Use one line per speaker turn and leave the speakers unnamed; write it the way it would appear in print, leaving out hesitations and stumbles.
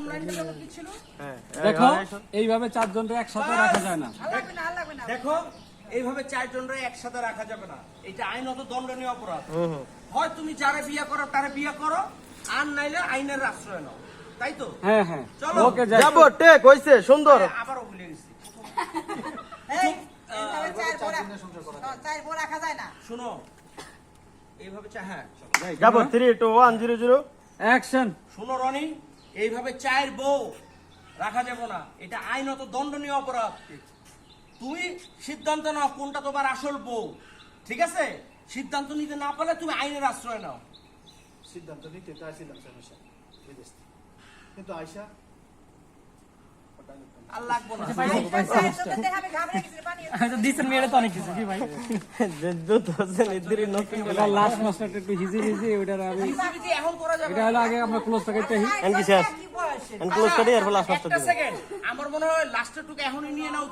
প্রথম লাইনটা যেন কি ছিল?
দেখো এইভাবে চারজনকে একসাথে রাখা যায় না।
লাগবে না।
দেখো এইভাবে চারজনরে একসাথে রাখা যাবে না, এটা আইনত দণ্ডনীয় অপরাধ। হয় তুমি যারা বিয়ে করো তারা বিয়ে করো, আর নাইলে আইনের আশ্রয় নাও, তাই তো?
হ্যাঁ হ্যাঁ
চলো
ওকে যাই।
যাবো টেক হইছে সুন্দর।
আবারও ভুলে গেছি।
এই এইভাবে চার বউ রাখা যায় না।
শুনো এইভাবে হ্যাঁ চলো।
যাবো 3 2 1 0 0।
অ্যাকশন।
শুনো রনি, এইভাবে চার বউ রাখা যাবে না, এটা আইনত দণ্ডনীয় অপরাধ। তুমি সিদ্ধান্ত নাও কোনটা তোমার আসল বউ, ঠিক আছে? সিদ্ধান্ত নিতে না পারলে তুমি আইনের আশ্রয় নাও।
সিদ্ধান্ত নিতে চাইছিলাম সমস্যা বিদেশ থেকে। কিন্তু আয়শা
আর লাগবো না।
দেখাবে ঘাবড়ে গেছে পানি।
দিছেন মেরে তো অনেক কিছু কি ভাই?
দুধ হচ্ছে নিদ্রি নতুন
এটা লাস্ট মাস্টারটা একটু হিজি হিজি ওইটার আমি
বিজিবিজি এখন করা যাবে
এটা হলো আগে আমরা ক্লোজ থেকে
এন কি শেষ
কি বয়সে?
এন ক্লোজ করি আর লাস্ট মাস্টার
একটা সেকেন্ড, আমার মনে হয় লাস্টের টুকু এখনই নিয়ে নাও।